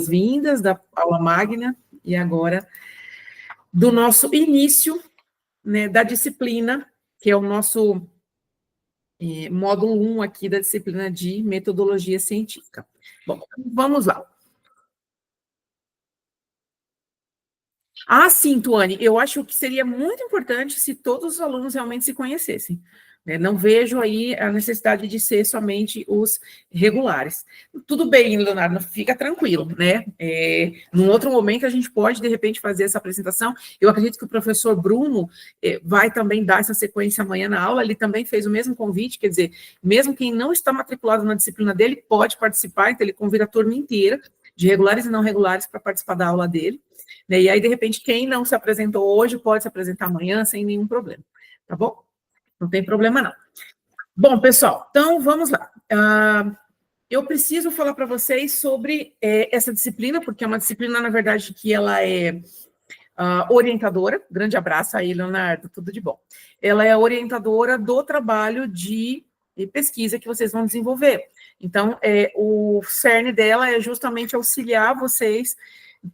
Boas-vindas da aula magna e agora do nosso início, né, da disciplina, que é o nosso módulo 1 aqui da disciplina de metodologia científica. Bom, vamos lá. Sim, Tuane, eu acho que seria muito importante se todos os alunos realmente se conhecessem. Não vejo aí a necessidade de ser somente os regulares. Tudo bem, Leonardo, fica tranquilo, né? Num outro momento a gente pode, de repente, fazer essa apresentação. Eu acredito que o professor Bruno vai também dar essa sequência amanhã na aula, ele também fez o mesmo convite, quer dizer, mesmo quem não está matriculado na disciplina dele pode participar, então ele convida a turma inteira, de regulares e não regulares, para participar da aula dele. E aí, de repente, quem não se apresentou hoje pode se apresentar amanhã sem nenhum problema, tá bom? Não tem problema, não. Bom, pessoal, então vamos lá. Eu preciso falar para vocês sobre essa disciplina, porque é uma disciplina, na verdade, que ela é orientadora. Grande abraço aí, Leonardo, tudo de bom. Ela é orientadora do trabalho de pesquisa que vocês vão desenvolver. Então, o cerne dela é justamente auxiliar vocês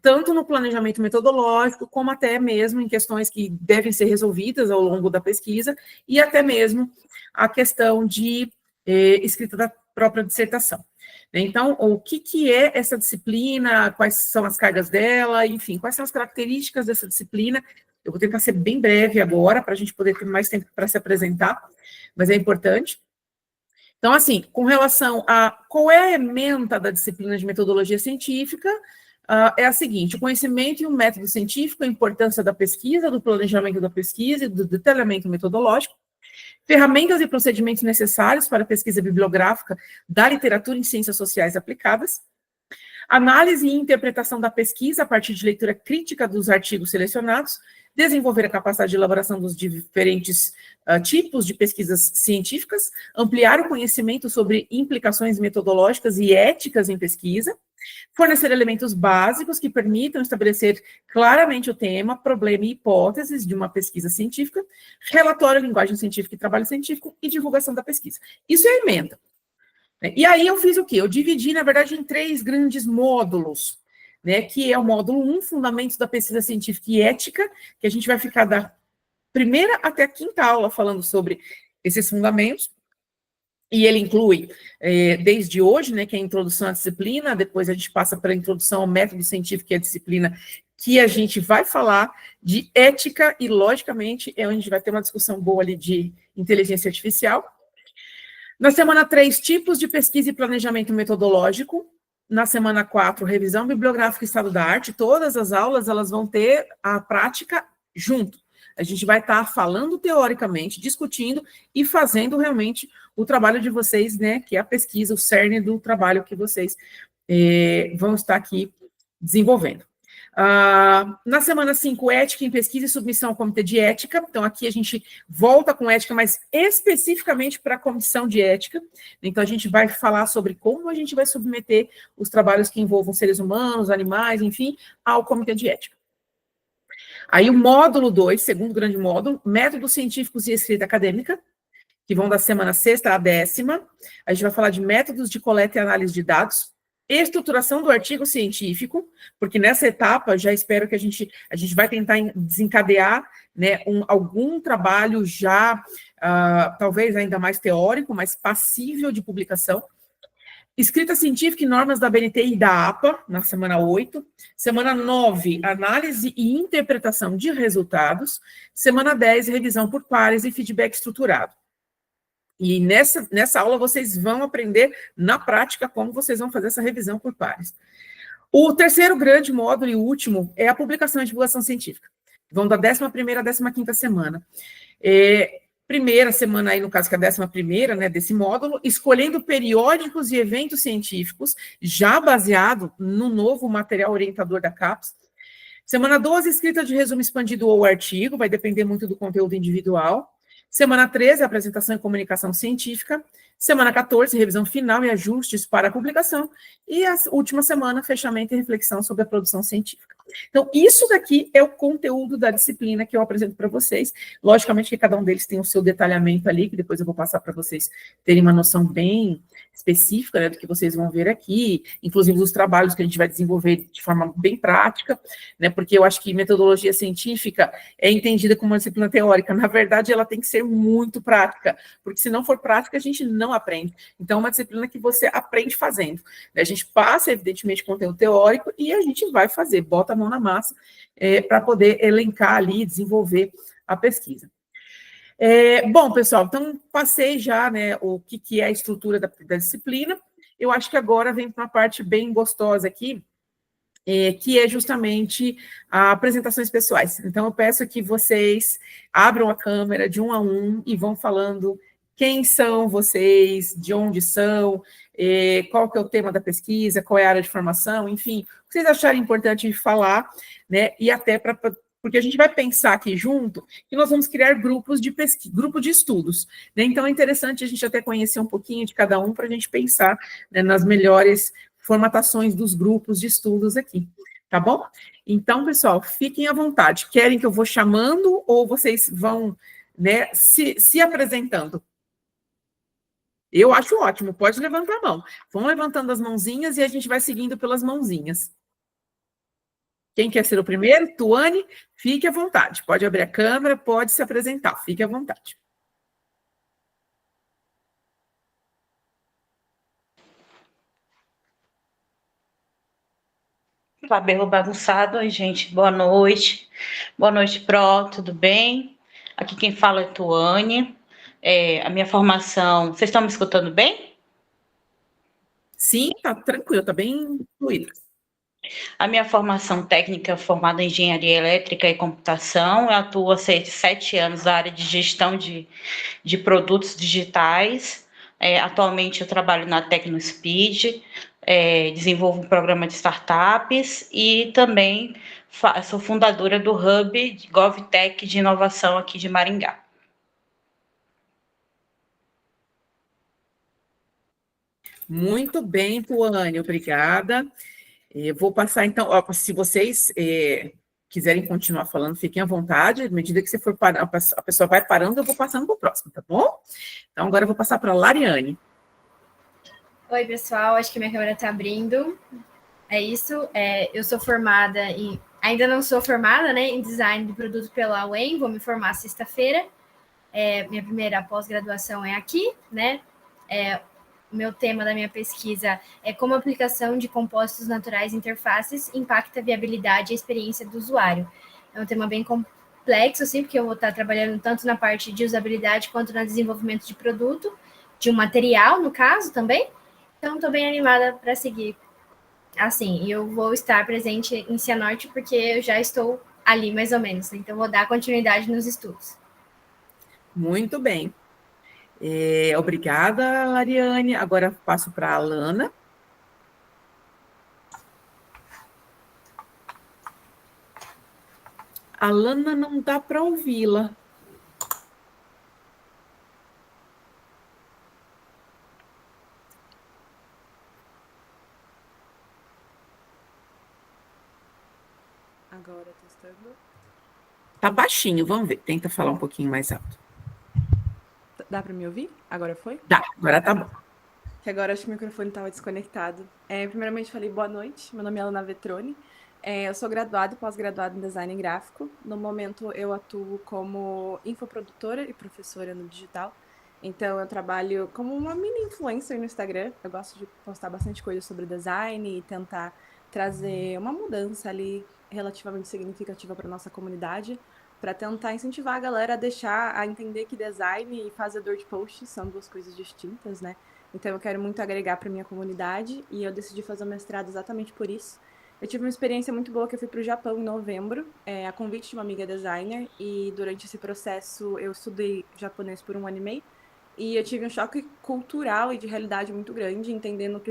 tanto no planejamento metodológico, como até mesmo em questões que devem ser resolvidas ao longo da pesquisa, e até mesmo a questão de escrita da própria dissertação. Então, o que é essa disciplina, quais são as cargas dela, enfim, quais são as características dessa disciplina. Eu vou tentar ser bem breve agora, para a gente poder ter mais tempo para se apresentar, mas é importante. Então, assim, com relação a qual é a ementa da disciplina de metodologia científica, é a seguinte: o conhecimento e o método científico, a importância da pesquisa, do planejamento da pesquisa e do detalhamento metodológico, ferramentas e procedimentos necessários para a pesquisa bibliográfica da literatura em ciências sociais aplicadas, análise e interpretação da pesquisa a partir de leitura crítica dos artigos selecionados, desenvolver a capacidade de elaboração dos diferentes tipos de pesquisas científicas, ampliar o conhecimento sobre implicações metodológicas e éticas em pesquisa, fornecer elementos básicos que permitam estabelecer claramente o tema, problema e hipóteses de uma pesquisa científica, relatório, linguagem científica e trabalho científico e divulgação da pesquisa. Isso é a ementa. E aí eu fiz o quê? Eu dividi, na verdade, em 3 grandes módulos, né, que é o módulo 1, Fundamentos da Pesquisa Científica e Ética, que a gente vai ficar da primeira até a 5ª aula falando sobre esses fundamentos, e ele inclui, desde hoje, né, que é a introdução à disciplina, depois a gente passa pela introdução ao método científico e à disciplina, que a gente vai falar de ética, e, logicamente, é onde a gente vai ter uma discussão boa ali de inteligência artificial. Na semana 3, tipos de pesquisa e planejamento metodológico. Na semana 4, revisão bibliográfica e estado da arte. Todas as aulas, elas vão ter a prática junto. A gente vai estar falando teoricamente, discutindo e fazendo realmente o trabalho de vocês, né, que é a pesquisa, o cerne do trabalho que vocês vão estar aqui desenvolvendo. Na semana 5, ética em pesquisa e submissão ao comitê de ética. Então, aqui a gente volta com ética, mas especificamente para a comissão de ética. Então, a gente vai falar sobre como a gente vai submeter os trabalhos que envolvam seres humanos, animais, enfim, ao comitê de ética. Aí, o módulo 2, segundo grande módulo, métodos científicos e escrita acadêmica, que vão da semana 6ª à 10ª. A gente vai falar de métodos de coleta e análise de dados, estruturação do artigo científico, porque nessa etapa já espero que a gente vai tentar desencadear, né, algum trabalho já, talvez ainda mais teórico, mas passível de publicação. Escrita científica e normas da BNT e da APA, na semana 8. Semana 9, análise e interpretação de resultados. Semana 10, revisão por pares e feedback estruturado. E nessa aula vocês vão aprender na prática como vocês vão fazer essa revisão por pares. O terceiro grande módulo e último é a publicação e divulgação científica. Vão da 11ª à 15ª semana. Primeira semana aí, no caso, que é a 11ª, né, desse módulo, escolhendo periódicos e eventos científicos, já baseado no novo material orientador da CAPES. Semana 12, escrita de resumo expandido ou artigo, vai depender muito do conteúdo individual. Semana 13, apresentação e comunicação científica. Semana 14, revisão final e ajustes para a publicação. E a última semana, fechamento e reflexão sobre a produção científica. Então, isso daqui é o conteúdo da disciplina que eu apresento para vocês. Logicamente que cada um deles tem o seu detalhamento ali, que depois eu vou passar para vocês terem uma noção bem específica, né, do que vocês vão ver aqui, inclusive os trabalhos que a gente vai desenvolver de forma bem prática, né, porque eu acho que metodologia científica é entendida como uma disciplina teórica. Na verdade, ela tem que ser muito prática, porque se não for prática, a gente não aprende. Então, é uma disciplina que você aprende fazendo. A gente passa, evidentemente, conteúdo teórico e a gente vai fazer, bota a mão na massa para poder elencar ali, desenvolver a pesquisa. Bom, pessoal, então passei já, né, o que é a estrutura da disciplina. Eu acho que agora vem para uma parte bem gostosa aqui, que é justamente apresentações pessoais. Então, eu peço que vocês abram a câmera de um a um e vão falando quem são vocês, de onde são, qual que é o tema da pesquisa, qual é a área de formação, enfim, o que vocês acharem importante falar, né, e até porque a gente vai pensar aqui junto que nós vamos criar grupos de pesquisa, grupo de estudos, né? Então é interessante a gente até conhecer um pouquinho de cada um para a gente pensar, né, nas melhores formatações dos grupos de estudos aqui, tá bom? Então, pessoal, fiquem à vontade. Querem que eu vou chamando ou vocês vão, né, se apresentando? Eu acho ótimo, pode levantar a mão. Vão levantando as mãozinhas e a gente vai seguindo pelas mãozinhas. Quem quer ser o primeiro? Tuane, fique à vontade. Pode abrir a câmera, pode se apresentar, fique à vontade. Cabelo bagunçado, oi, gente, boa noite. Boa noite, Pro, tudo bem? Aqui quem fala é Tuane. A minha formação, vocês estão me escutando bem? Sim, tá tranquilo, tá bem fluido. A minha formação técnica é formada em Engenharia Elétrica e Computação. Eu atuo há 7 anos na área de gestão de produtos digitais. Atualmente eu trabalho na TecnoSpeed, desenvolvo um programa de startups e também sou fundadora do Hub de GovTech de inovação aqui de Maringá. Muito bem, Tuane, obrigada. Eu vou passar, então, ó, se vocês quiserem continuar falando, fiquem à vontade, à medida que você for parar, a pessoa vai parando, eu vou passando para o próximo, tá bom? Então, agora eu vou passar para a Lariane. Oi, pessoal, acho que minha câmera está abrindo. É isso, eu sou formada em... Ainda não sou formada, né, em design de produto pela UEM, vou me formar sexta-feira. Minha primeira pós-graduação é aqui, né? O meu tema da minha pesquisa é como a aplicação de compostos naturais e interfaces impacta a viabilidade e a experiência do usuário. É um tema bem complexo, assim, porque eu vou estar trabalhando tanto na parte de usabilidade quanto no desenvolvimento de produto, de um material, no caso, também. Então, estou bem animada para seguir. Assim, eu vou estar presente em Cianorte porque eu já estou ali, mais ou menos. Então, vou dar continuidade nos estudos. Muito bem. Obrigada, Lariane. Agora passo para a Alana. A Alana não dá para ouvi-la. Agora testando. Tá baixinho, vamos ver. Tenta falar um pouquinho mais alto. Dá para me ouvir? Agora foi? Dá, agora tá bom. Que agora acho que o microfone estava desconectado. Primeiramente, falei boa noite. Meu nome é Alana Vetroni. Eu sou graduada e pós-graduada em design gráfico. No momento, eu atuo como infoprodutora e professora no digital. Então, eu trabalho como uma mini influencer no Instagram. Eu gosto de postar bastante coisa sobre design e tentar trazer uma mudança ali relativamente significativa para nossa comunidade, para tentar incentivar a galera a deixar, a entender que design e fazedor de posts são duas coisas distintas, né? Então, eu quero muito agregar para minha comunidade e eu decidi fazer o mestrado exatamente por isso. Eu tive uma experiência muito boa que eu fui para o Japão em novembro, a convite de uma amiga designer, e durante esse processo eu estudei japonês por 1 ano e meio, e eu tive um choque cultural e de realidade muito grande, entendendo que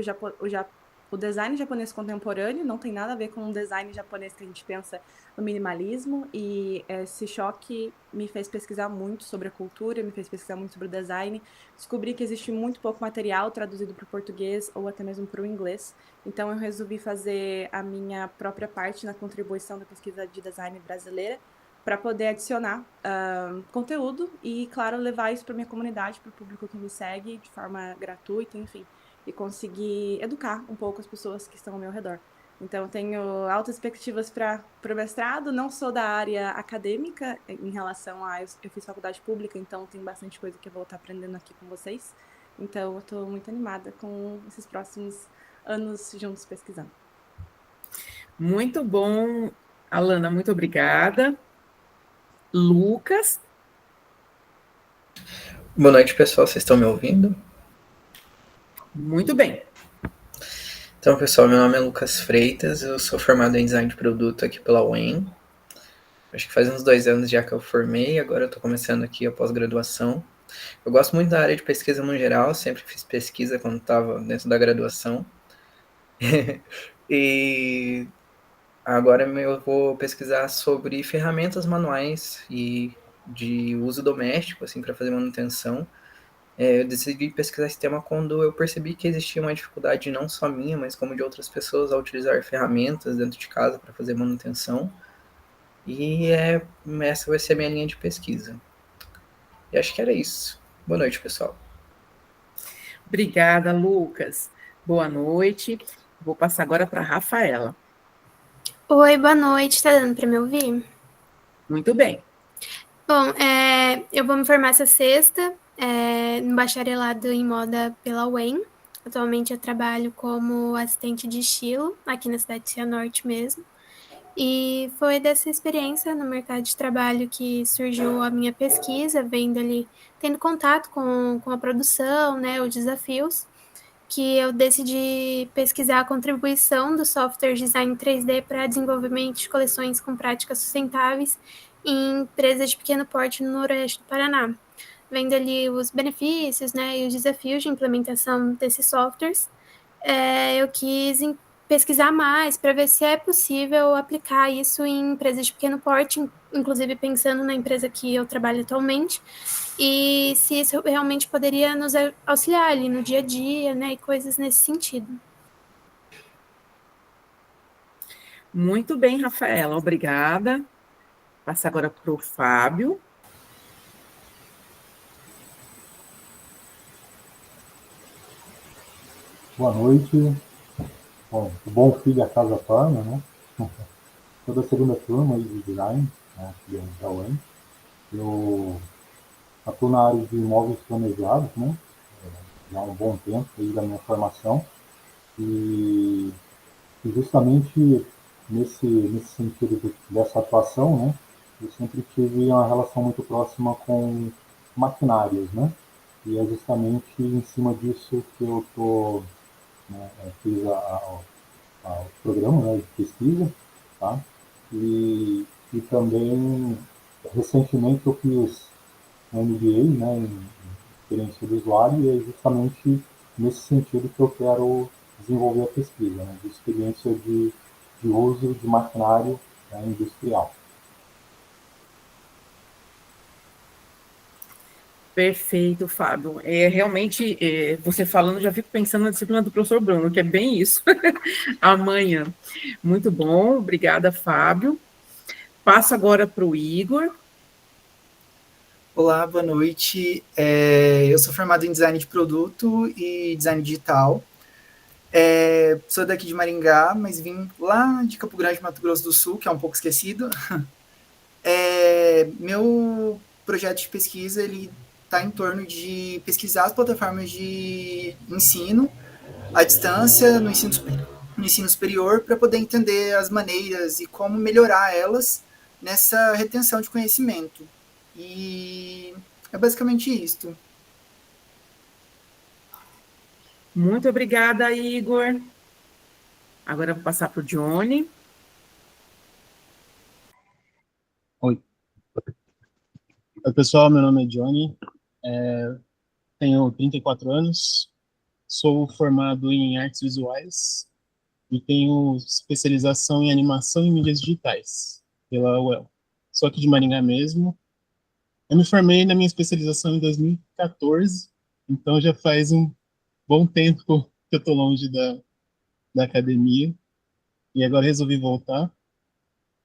o design japonês contemporâneo não tem nada a ver com o design japonês que a gente pensa no minimalismo, e esse choque me fez pesquisar muito sobre a cultura, me fez pesquisar muito sobre o design, descobri que existe muito pouco material traduzido para o português ou até mesmo para o inglês, então eu resolvi fazer a minha própria parte na contribuição da pesquisa de design brasileira, para poder adicionar conteúdo e, claro, levar isso para minha comunidade, para o público que me segue de forma gratuita, enfim, e conseguir educar um pouco as pessoas que estão ao meu redor. Então, eu tenho altas expectativas para o mestrado, não sou da área acadêmica em relação a... Eu fiz faculdade pública, então tem bastante coisa que eu vou estar aprendendo aqui com vocês. Então, eu estou muito animada com esses próximos anos juntos pesquisando. Muito bom, Alana, muito obrigada. Lucas? Boa noite, pessoal. Vocês estão me ouvindo? Muito bem. Então, pessoal, meu nome é Lucas Freitas, eu sou formado em design de produto aqui pela UEM. Acho que faz uns 2 anos já que eu formei, agora eu estou começando aqui a pós-graduação. Eu gosto muito da área de pesquisa no geral, sempre fiz pesquisa quando estava dentro da graduação. E agora eu vou pesquisar sobre ferramentas manuais e de uso doméstico, assim, para fazer manutenção. Eu decidi pesquisar esse tema quando eu percebi que existia uma dificuldade não só minha, mas como de outras pessoas ao utilizar ferramentas dentro de casa para fazer manutenção. E essa vai ser a minha linha de pesquisa. E acho que era isso. Boa noite, pessoal. Obrigada, Lucas. Boa noite. Vou passar agora para a Rafaela. Oi, boa noite. Tá dando para me ouvir? Muito bem. Bom, eu vou me formar essa sexta no bacharelado em moda pela UEM. Atualmente eu trabalho como assistente de estilo aqui na cidade de Cianorte mesmo. E foi dessa experiência no mercado de trabalho que surgiu a minha pesquisa, vendo ali, tendo contato com a produção, né, os desafios, que eu decidi pesquisar a contribuição do software design 3D para desenvolvimento de coleções com práticas sustentáveis em empresas de pequeno porte no noroeste do Paraná. Vendo ali os benefícios, né, e os desafios de implementação desses softwares, eu quis pesquisar mais para ver se é possível aplicar isso em empresas de pequeno porte, inclusive pensando na empresa que eu trabalho atualmente, e se isso realmente poderia nos auxiliar ali no dia a dia, né, e coisas nesse sentido. Muito bem, Rafaela, obrigada. Passa agora para o Fábio. Boa noite. Bom, o bom filho a casa torna, né? Toda a segunda turma de design, né, da UEM. Eu atuo na área de imóveis planejados, né? Já há um bom tempo aí da minha formação. E justamente nesse sentido dessa atuação, né? Eu sempre tive uma relação muito próxima com maquinários, né? E é justamente em cima disso que eu estou, né, fiz o programa, né, de pesquisa, tá? E também, recentemente, eu fiz um MBA, né, em experiência do usuário, e é justamente nesse sentido que eu quero desenvolver a pesquisa, né, de experiência de uso de maquinário, né, industrial. Perfeito, Fábio. Realmente, você falando, já fico pensando na disciplina do professor Bruno, que é bem isso. Amanhã. Muito bom, obrigada, Fábio. Passo agora para o Igor. Olá, boa noite. Eu sou formado em design de produto e design digital. Sou daqui de Maringá, mas vim lá de Campo Grande, Mato Grosso do Sul, que é um pouco esquecido. Meu projeto de pesquisa ele está em torno de pesquisar as plataformas de ensino à distância no ensino superior para poder entender as maneiras e como melhorar elas nessa retenção de conhecimento. E é basicamente isto. Muito obrigada, Igor. Agora eu vou passar para o Johnny. Oi, pessoal, meu nome é Johnny, tenho 34 anos, sou formado em artes visuais e tenho especialização em animação e mídias digitais pela UEL. Sou aqui de Maringá mesmo. Eu me formei na minha especialização em 2014, então já faz um bom tempo que eu estou longe da academia, e agora resolvi voltar.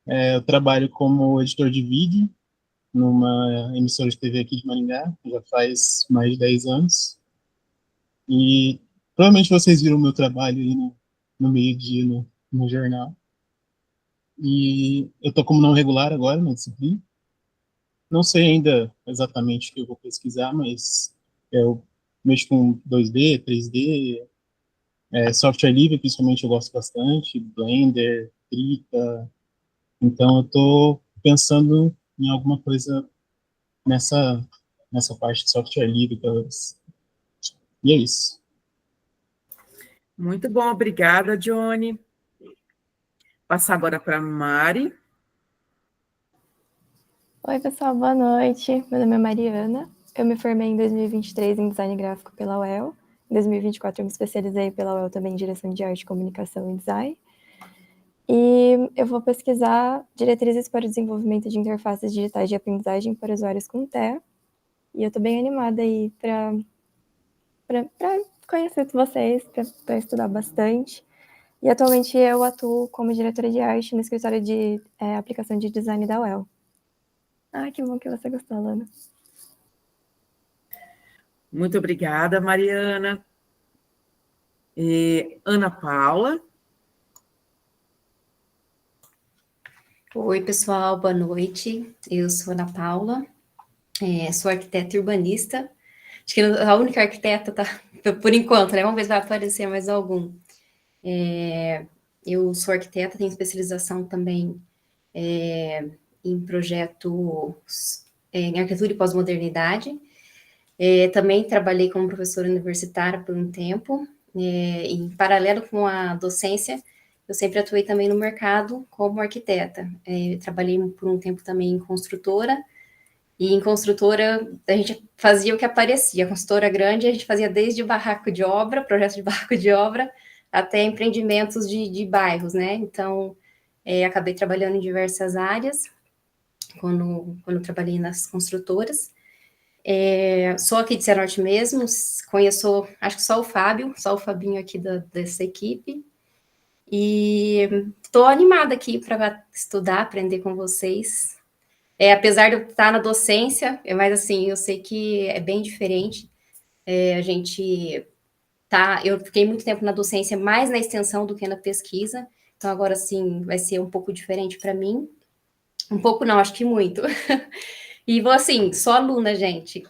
Eu trabalho como editor de vídeo numa emissora de TV aqui de Maringá, já faz mais de 10 anos. E provavelmente vocês viram o meu trabalho aí no meio-dia no jornal. E eu estou como não regular agora na disciplina. Não sei ainda exatamente o que eu vou pesquisar, mas eu mexo com 2D, 3D, software livre, principalmente eu gosto bastante, Blender, Krita. Então eu estou pensando em alguma coisa nessa parte de software livre, talvez. E é isso. Muito bom, obrigada, Johnny. Passar agora para a Mari. Oi, pessoal, boa noite. Meu nome é Mariana. Eu me formei em 2023 em design gráfico pela UEL. Em 2024 eu me especializei pela UEL também em direção de arte, comunicação e design. E eu vou pesquisar diretrizes para o desenvolvimento de interfaces digitais de aprendizagem para usuários com TEA. E eu estou bem animada aí para conhecer vocês, para estudar bastante. E atualmente eu atuo como diretora de arte no escritório de aplicação de design da UEL. Ah, que bom que você gostou, Alana. Muito obrigada, Mariana. Ana Paula. Oi, pessoal, boa noite. Eu sou Ana Paula, sou arquiteta e urbanista. Acho que a única arquiteta, tá, por enquanto, né? Vamos ver se vai aparecer mais algum. Eu sou arquiteta, tenho especialização também em projetos em arquitetura e pós-modernidade. Também trabalhei como professora universitária por um tempo. Em paralelo com a docência, eu sempre atuei também no mercado como arquiteta. Trabalhei por um tempo também em construtora, e em construtora a gente fazia o que aparecia. A construtora grande a gente fazia desde barraco de obra, projetos de barraco de obra, até empreendimentos de bairros, né? Então, acabei trabalhando em diversas áreas quando trabalhei nas construtoras. Sou aqui de Cianorte mesmo, conheço, acho que só o Fabinho aqui dessa equipe, e estou animada aqui para estudar, aprender com vocês. Apesar de eu estar na docência, mas assim, eu sei que é bem diferente. Eu fiquei muito tempo na docência, mais na extensão do que na pesquisa, então agora sim vai ser um pouco diferente para mim. Um pouco não, acho que muito. E vou assim, sou aluna, gente.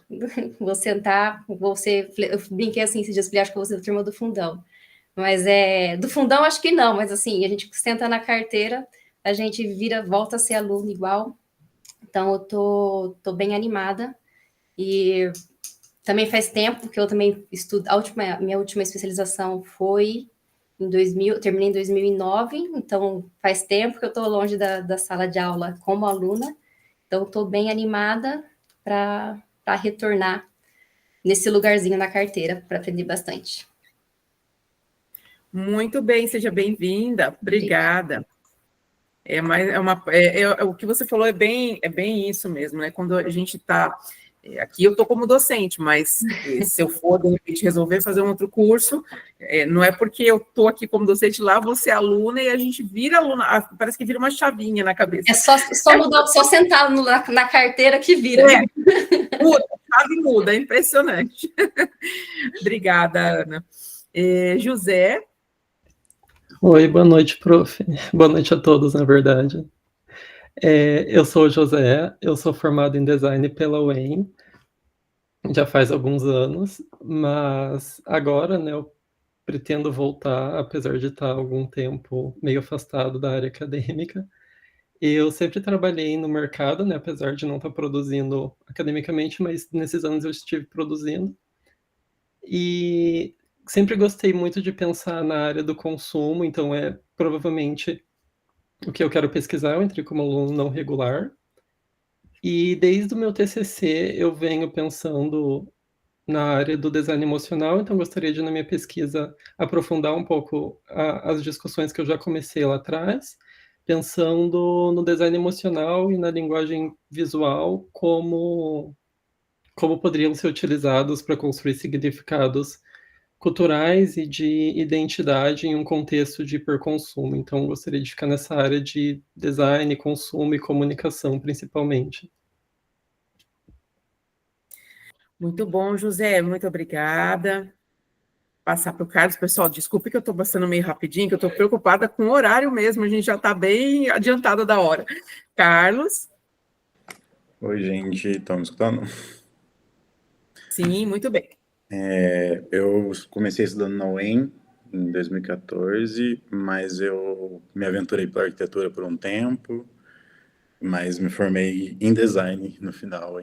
Vou sentar, eu brinquei assim, esses dias, falei, acho que eu vou ser da turma do fundão. Mas do fundão acho que não, mas assim, a gente senta na carteira, a gente volta a ser aluno igual. Então eu tô bem animada. E também faz tempo que eu também estudo, minha última especialização foi em 2000, terminei em 2009, então faz tempo que eu estou longe da sala de aula como aluna. Então, estou bem animada para retornar nesse lugarzinho na carteira, para aprender bastante. Muito bem, seja bem-vinda. Obrigada. O que você falou é bem isso mesmo, né? Quando a gente está... Aqui eu estou como docente, mas se eu for, de repente, resolver fazer um outro curso, não é porque eu estou aqui como docente lá, vou ser aluna e a gente vira aluna, parece que vira uma chavinha na cabeça. É só mudar, só sentar na carteira que vira. Muda, a chave muda, é impressionante. Obrigada, Ana. José. Oi, boa noite, prof. Boa noite a todos, na verdade. Eu sou o José, eu sou formado em design pela UEM, já faz alguns anos, mas agora, né, eu pretendo voltar, apesar de estar algum tempo meio afastado da área acadêmica. Eu sempre trabalhei no mercado, né, apesar de não estar produzindo academicamente, mas nesses anos eu estive produzindo. E sempre gostei muito de pensar na área do consumo, então provavelmente o que eu quero pesquisar. Eu entrei como aluno não regular. E desde o meu TCC eu venho pensando na área do design emocional, então gostaria de, na minha pesquisa, aprofundar um pouco as discussões que eu já comecei lá atrás, pensando no design emocional e na linguagem visual como poderiam ser utilizados para construir significados culturais e de identidade em um contexto de hiperconsumo. Então, gostaria de ficar nessa área de design, consumo e comunicação, principalmente. Muito bom, José, muito obrigada. Passar para o Carlos, pessoal, desculpe que eu estou passando meio rapidinho, que eu estou preocupada com o horário mesmo, a gente já está bem adiantado da hora. Carlos? Oi, gente, estão me escutando? Sim, muito bem. Eu comecei estudando na UEM em 2014, mas eu me aventurei pela arquitetura por um tempo, mas me formei em design no final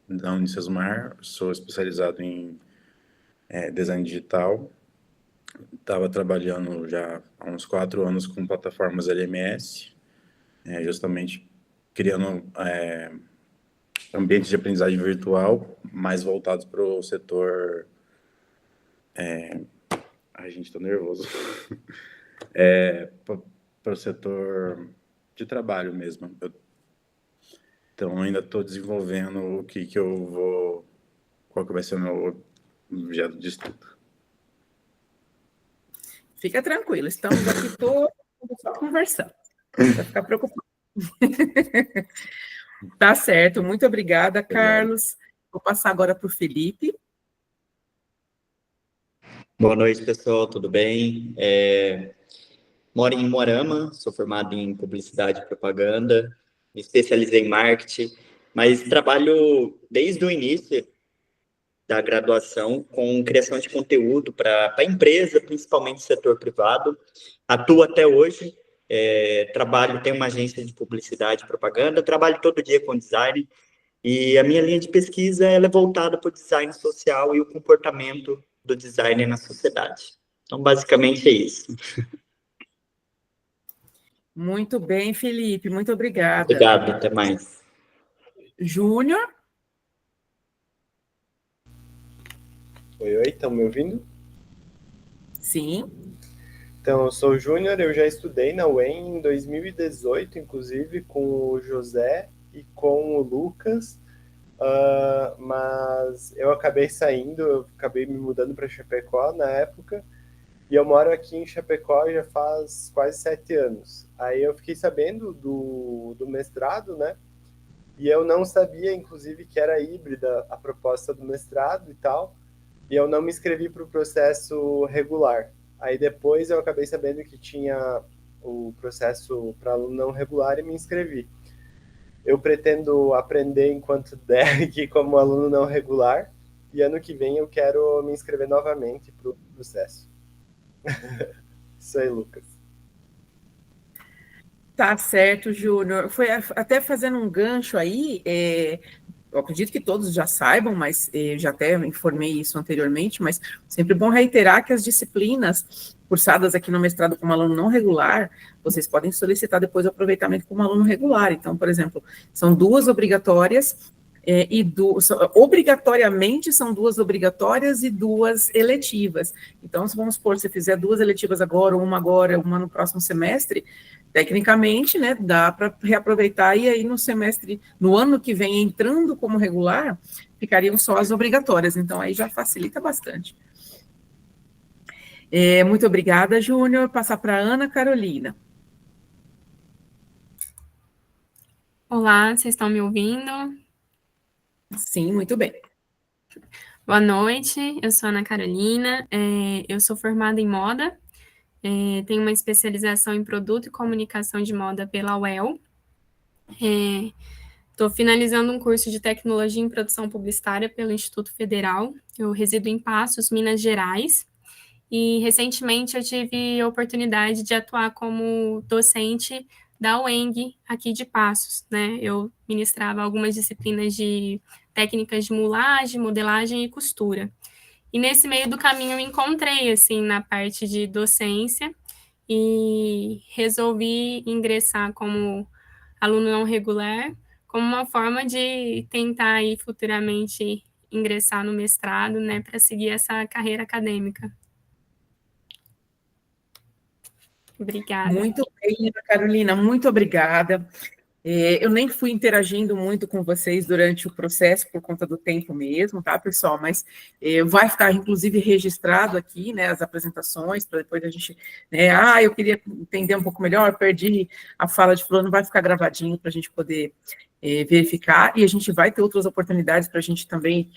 na Unicesumar. Sou especializado em design digital. Estava trabalhando já há uns 4 anos com plataformas LMS, justamente criando ambientes de aprendizagem virtual mais voltados para o setor. Ai, gente, tô nervoso. Para o setor de trabalho mesmo. Então, ainda estou desenvolvendo o que eu vou. Qual que vai ser o meu objeto de estudo. Fica tranquilo, estamos aqui todos só conversando. Não vai ficar preocupado. Tá certo, muito obrigada, Carlos. Vou passar agora para o Felipe. Boa noite, pessoal, tudo bem? Moro em Moarama, sou formado em publicidade e propaganda, me especializei em marketing, mas trabalho desde o início da graduação com criação de conteúdo para empresa, principalmente setor privado. Atuo até hoje, tenho uma agência de publicidade e propaganda, trabalho todo dia com design, e a minha linha de pesquisa ela é voltada para o design social e o comportamento do designer na sociedade. Então, basicamente é isso. Muito bem, Felipe, muito obrigada. Obrigado, até mais. Júnior? Oi, estão me ouvindo? Sim. Então, eu sou o Júnior, eu já estudei na UEM em 2018, inclusive, com o José e com o Lucas, mas eu acabei saindo, eu acabei me mudando para Chapecó na época, e eu moro aqui em Chapecó já faz quase 7 anos. Aí eu fiquei sabendo do mestrado, né? E eu não sabia, inclusive, que era híbrida a proposta do mestrado e tal, e eu não me inscrevi para o processo regular. Aí depois eu acabei sabendo que tinha o processo para aluno não regular e me inscrevi. Eu pretendo aprender enquanto der aqui como aluno não regular, e ano que vem eu quero me inscrever novamente para o processo. Isso aí, Lucas. Tá certo, Júnior. Foi até fazendo um gancho aí, eu acredito que todos já saibam, mas já até informei isso anteriormente, mas sempre bom reiterar que as disciplinas cursadas aqui no mestrado como aluno não regular, vocês podem solicitar depois o aproveitamento como aluno regular. Então, por exemplo, são 2 obrigatórias, obrigatoriamente são 2 obrigatórias e 2 eletivas. Então, se vamos supor, se fizer 2 eletivas agora, uma no próximo semestre, tecnicamente, né, dá para reaproveitar, e aí no ano que vem, entrando como regular, ficariam só as obrigatórias, então aí já facilita bastante. Muito obrigada, Júnior. Passar para a Ana Carolina. Olá, vocês estão me ouvindo? Sim, muito bem. Boa noite, eu sou a Ana Carolina, eu sou formada em moda, tenho uma especialização em produto e comunicação de moda pela UEL. Estou finalizando um curso de tecnologia em produção publicitária pelo Instituto Federal. Eu resido em Passos, Minas Gerais, e recentemente eu tive a oportunidade de atuar como docente da UENG aqui de Passos, né? Eu ministrava algumas disciplinas de técnicas de mulagem, modelagem e costura. E nesse meio do caminho eu me encontrei, assim, na parte de docência e resolvi ingressar como aluno não regular, como uma forma de tentar aí futuramente ingressar no mestrado, né, para seguir essa carreira acadêmica. Obrigada. Muito bem, Ana Carolina, muito obrigada. Eu nem fui interagindo muito com vocês durante o processo, por conta do tempo mesmo, tá, pessoal? Mas vai ficar, inclusive, registrado aqui, né, as apresentações, para depois a gente, né, eu queria entender um pouco melhor, perdi a fala de fulano, vai ficar gravadinho para a gente poder verificar, e a gente vai ter outras oportunidades para a gente também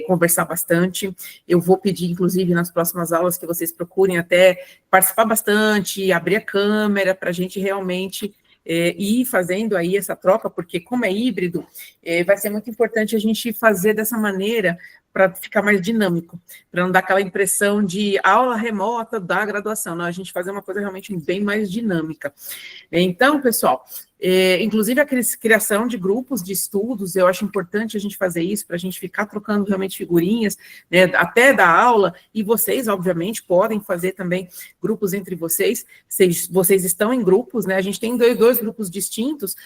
conversar bastante. Eu vou pedir, inclusive, nas próximas aulas, que vocês procurem até participar bastante, abrir a câmera, para a gente realmente ir fazendo aí essa troca, porque como é híbrido, vai ser muito importante a gente fazer dessa maneira para ficar mais dinâmico, para não dar aquela impressão de aula remota da graduação, não, a gente fazer uma coisa realmente bem mais dinâmica. Então, pessoal, inclusive a criação de grupos de estudos, eu acho importante a gente fazer isso, para a gente ficar trocando realmente figurinhas, né, até da aula, e vocês, obviamente, podem fazer também grupos entre vocês, vocês estão em grupos, né, a gente tem dois grupos distintos,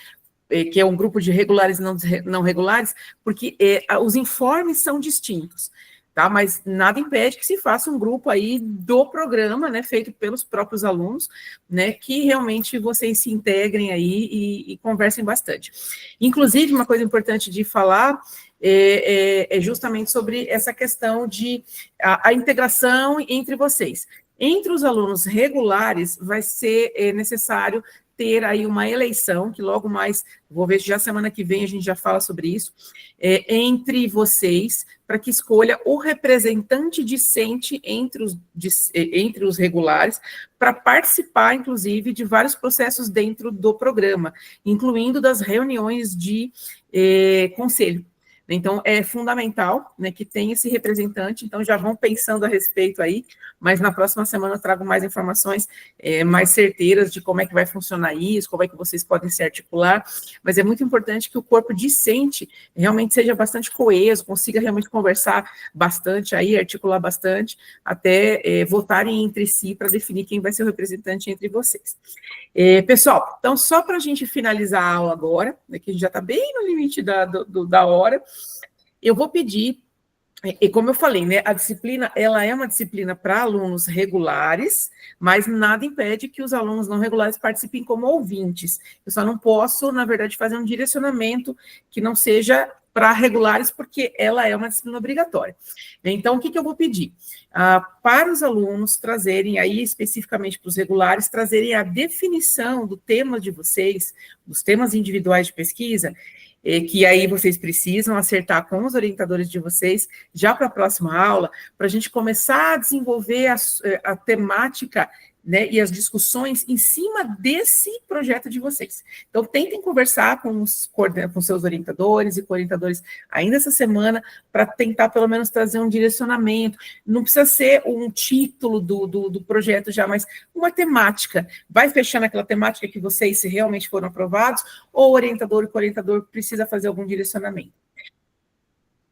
que é um grupo de regulares e não regulares, porque os informes são distintos, tá? Mas nada impede que se faça um grupo aí do programa, né, feito pelos próprios alunos, né, que realmente vocês se integrem aí e conversem bastante. Inclusive, uma coisa importante de falar é justamente sobre essa questão de a integração entre vocês. Entre os alunos regulares, vai ser necessário ter aí uma eleição, que logo mais, vou ver se já semana que vem a gente já fala sobre isso, entre vocês, para que escolha o representante discente entre os regulares, para participar, inclusive, de vários processos dentro do programa, incluindo das reuniões de conselho. Então, é fundamental, né, que tenha esse representante, então já vão pensando a respeito aí, mas na próxima semana eu trago mais informações mais certeiras de como é que vai funcionar isso, como é que vocês podem se articular, mas é muito importante que o corpo discente realmente seja bastante coeso, consiga realmente conversar bastante aí, articular bastante, até votarem entre si para definir quem vai ser o representante entre vocês. Pessoal, então só para a gente finalizar a aula agora, né, que a gente já está bem no limite da hora, eu vou pedir, e como eu falei, né, a disciplina, ela é uma disciplina para alunos regulares, mas nada impede que os alunos não regulares participem como ouvintes. Eu só não posso, na verdade, fazer um direcionamento que não seja para regulares, porque ela é uma disciplina obrigatória. Então, o que eu vou pedir? Para os alunos trazerem, aí especificamente para os regulares, trazerem a definição do tema de vocês, dos temas individuais de pesquisa, que aí vocês precisam acertar com os orientadores de vocês, já para a próxima aula, para a gente começar a desenvolver a temática, né, e as discussões em cima desse projeto de vocês. Então, tentem conversar com seus orientadores e co-orientadores ainda essa semana, para tentar, pelo menos, trazer um direcionamento. Não precisa ser um título do projeto já, mas uma temática. Vai fechando aquela temática que vocês, se realmente foram aprovados, ou o orientador e co-orientador precisa fazer algum direcionamento.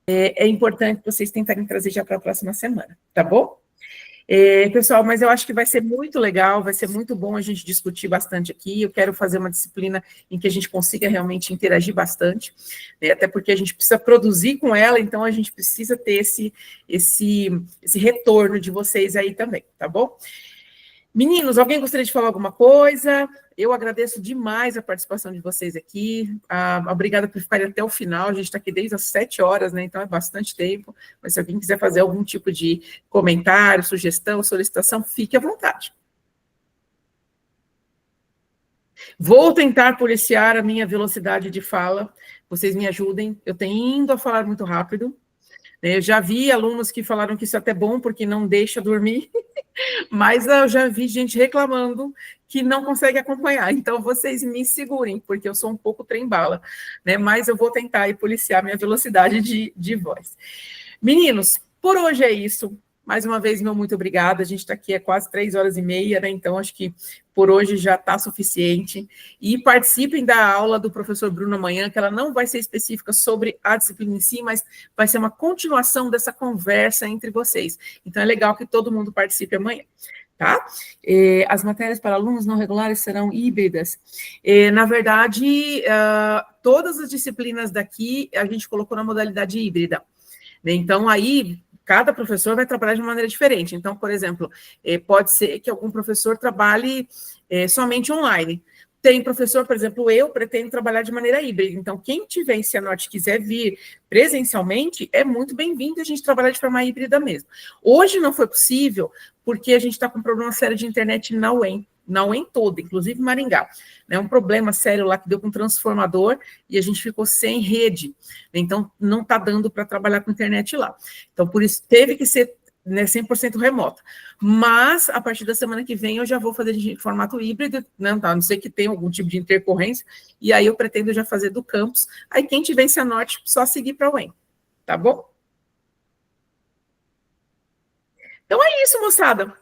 É importante vocês tentarem trazer já para a próxima semana, tá bom? Pessoal, mas eu acho que vai ser muito legal, vai ser muito bom a gente discutir bastante aqui. Eu quero fazer uma disciplina em que a gente consiga realmente interagir bastante, até porque a gente precisa produzir com ela, então a gente precisa ter esse retorno de vocês aí também, tá bom? Meninos, alguém gostaria de falar alguma coisa? Eu agradeço demais a participação de vocês aqui. Obrigada por ficarem até o final. A gente está aqui desde as 7 horas, né? Então é bastante tempo. Mas se alguém quiser fazer algum tipo de comentário, sugestão, solicitação, fique à vontade. Vou tentar policiar a minha velocidade de fala. Vocês me ajudem. Eu tendo a falar muito rápido. Eu já vi alunos que falaram que isso é até bom, porque não deixa dormir, mas eu já vi gente reclamando que não consegue acompanhar. Então, vocês me segurem, porque eu sou um pouco trem-bala, né? Mas eu vou tentar aí policiar minha velocidade de voz. Meninos, por hoje é isso. Mais uma vez, meu muito obrigada. A gente está aqui há quase 3h30, né? Então, acho que por hoje já está suficiente. E participem da aula do professor Bruno amanhã, que ela não vai ser específica sobre a disciplina em si, mas vai ser uma continuação dessa conversa entre vocês. Então, é legal que todo mundo participe amanhã. Tá? As matérias para alunos não regulares serão híbridas. Na verdade, todas as disciplinas daqui a gente colocou na modalidade híbrida. Então, aí, cada professor vai trabalhar de uma maneira diferente. Então, por exemplo, pode ser que algum professor trabalhe somente online. Tem professor, por exemplo, eu pretendo trabalhar de maneira híbrida. Então, quem tiver em Cianorte e quiser vir presencialmente, é muito bem-vindo a gente trabalhar de forma híbrida mesmo. Hoje não foi possível, porque a gente está com um problema sério de internet na UEM toda, inclusive Maringá. É um problema sério lá que deu com um transformador e a gente ficou sem rede. Então, não está dando para trabalhar com internet lá. Então, por isso, teve que ser 100% remoto. Mas, a partir da semana que vem, eu já vou fazer de formato híbrido, né, a não ser que tenha algum tipo de intercorrência, e aí eu pretendo já fazer do campus. Aí, quem tiver em Cianorte, só seguir para a UEM, tá bom? Então, é isso, moçada.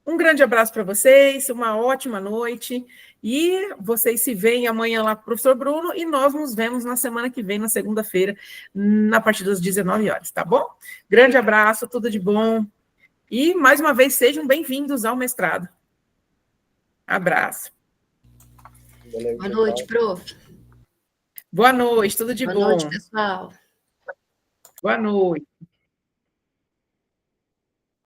Um grande abraço para vocês, uma ótima noite, e vocês se veem amanhã lá com o professor Bruno, e nós nos vemos na semana que vem, na segunda-feira, a partir das 19 horas, tá bom? Grande abraço, tudo de bom, e mais uma vez sejam bem-vindos ao mestrado. Abraço. Boa noite, prof. Boa noite, tudo de bom. Boa noite, pessoal. Boa noite.